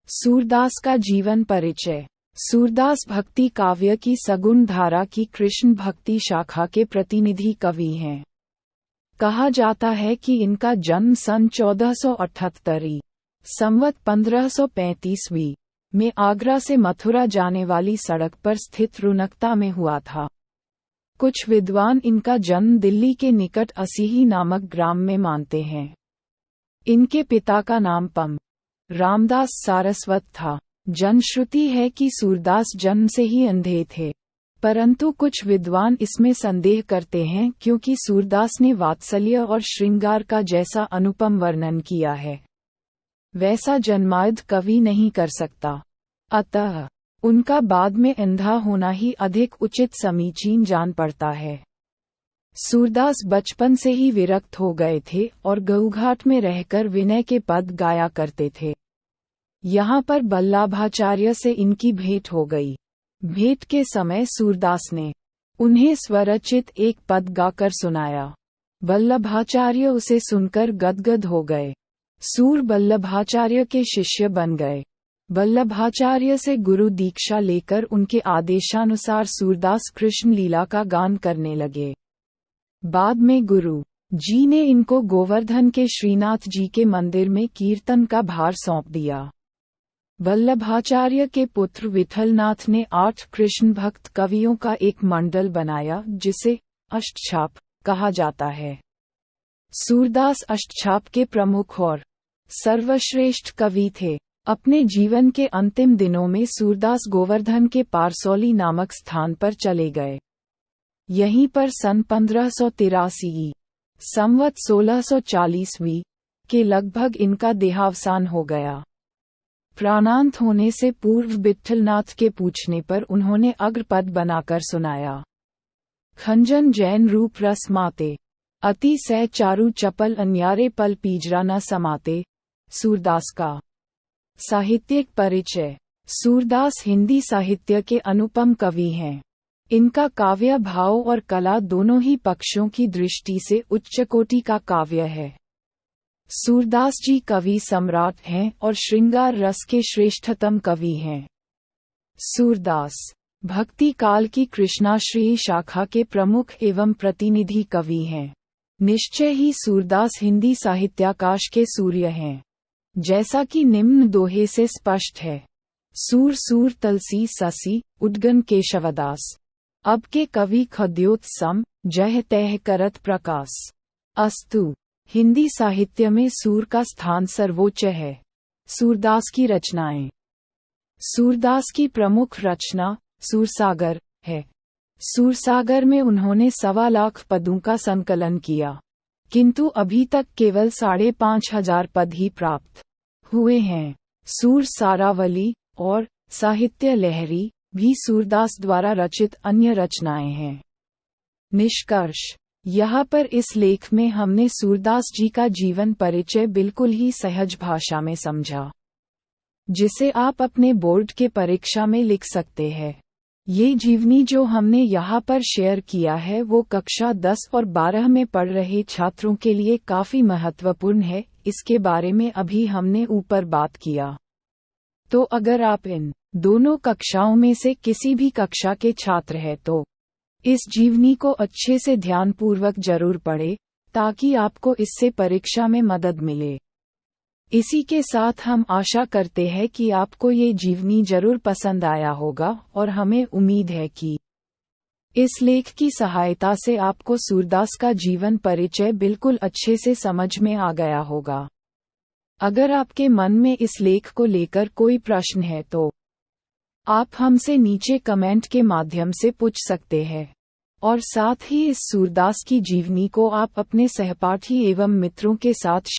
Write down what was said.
सूरदास का जीवन परिचय। सूरदास भक्ति काव्य की सगुण धारा की कृष्ण भक्ति शाखा के प्रतिनिधि कवि हैं। कहा जाता है कि इनका जन्म सन 1478 संवत 1535 में आगरा से मथुरा जाने वाली सड़क पर स्थित रुनकता में हुआ था। कुछ विद्वान इनका जन्म दिल्ली के निकट असीही नामक ग्राम में मानते हैं। इनके पिता का नाम पम रामदास सारस्वत था। जनश्रुति है कि सूरदास जन्म से ही अंधे थे, परंतु कुछ विद्वान इसमें संदेह करते हैं क्योंकि सूरदास ने वात्सल्य और श्रृंगार का जैसा अनुपम वर्णन किया है वैसा जन्माद्य कवि नहीं कर सकता। अतः उनका बाद में अंधा होना ही अधिक उचित समीचीन जान पड़ता है। सूरदास बचपन से ही विरक्त हो गए थे और गऊघाट में रहकर विनय के पद गाया करते थे। यहाँ पर वल्लभाचार्य से इनकी भेंट हो गई। भेंट के समय सूरदास ने उन्हें स्वरचित एक पद गाकर सुनाया। वल्लभाचार्य उसे सुनकर गदगद हो गए। सूर वल्लभाचार्य के शिष्य बन गए। वल्लभाचार्य से गुरु दीक्षा लेकर उनके आदेशानुसार सूरदास कृष्ण लीला का गान करने लगे। बाद में गुरु जी ने इनको गोवर्धन के श्रीनाथ जी के मंदिर में कीर्तन का भार सौंप दिया। वल्लभाचार्य के पुत्र विठलनाथ ने 8 कृष्ण भक्त कवियों का एक मंडल बनाया जिसे अष्टछाप कहा जाता है। सूरदास अष्टछाप के प्रमुख और सर्वश्रेष्ठ कवि थे। अपने जीवन के अंतिम दिनों में सूरदास गोवर्धन के पारसौली नामक स्थान पर चले गए। यहीं पर सन 1583 संवत 1640 के लगभग इनका देहावसान हो गया। प्राणांत होने से पूर्व विठलनाथ के पूछने पर उन्होंने अग्रपद बनाकर सुनाया। खंजन जैन रूप रस माते, अति सह चारु चपल अन्यारे पल पीजरा न समाते। सूरदास का साहित्यिक परिचय। सूरदास हिंदी साहित्य के अनुपम कवि हैं। इनका काव्य भाव और कला दोनों ही पक्षों की दृष्टि से उच्च कोटि का काव्य है। सूरदास जी कवि सम्राट हैं और श्रृंगार रस के श्रेष्ठतम कवि हैं। सूरदास भक्ति काल की कृष्णाश्रयी शाखा के प्रमुख एवं प्रतिनिधि कवि हैं। निश्चय ही सूरदास हिंदी साहित्याकाश के सूर्य हैं, जैसा कि निम्न दोहे से स्पष्ट है। सूर सूर तलसी ससी उद्गन केशवदास, अब के कवि खद्योत्सम जह तह करत प्रकाश। अस्तु हिंदी साहित्य में सूर का स्थान सर्वोच्च है। सूरदास की रचनाएं। सूरदास की प्रमुख रचना सूरसागर है। सूरसागर में उन्होंने 1.25 लाख पदों का संकलन किया, किंतु अभी तक केवल 5,500 पद ही प्राप्त हुए हैं। सूर सारावली और साहित्य लहरी भी सूरदास द्वारा रचित अन्य रचनाएं हैं। निष्कर्ष। यहाँ पर इस लेख में हमने सूरदास जी का जीवन परिचय बिल्कुल ही सहज भाषा में समझा, जिसे आप अपने बोर्ड के परीक्षा में लिख सकते हैं। ये जीवनी जो हमने यहाँ पर शेयर किया है वो कक्षा 10 और 12 में पढ़ रहे छात्रों के लिए काफ़ी महत्वपूर्ण है। इसके बारे में अभी हमने ऊपर बात किया। तो अगर आप इन दोनों कक्षाओं में से किसी भी कक्षा के छात्र हैं तो इस जीवनी को अच्छे से ध्यानपूर्वक जरूर पढ़ें, ताकि आपको इससे परीक्षा में मदद मिले। इसी के साथ हम आशा करते हैं कि आपको ये जीवनी जरूर पसंद आया होगा और हमें उम्मीद है कि इस लेख की सहायता से आपको सूरदास का जीवन परिचय बिल्कुल अच्छे से समझ में आ गया होगा। अगर आपके मन में इस लेख को लेकर कोई प्रश्न है तो आप हमसे नीचे कमेंट के माध्यम से पूछ सकते हैं, और साथ ही इस सूरदास की जीवनी को आप अपने सहपाठी एवं मित्रों के साथ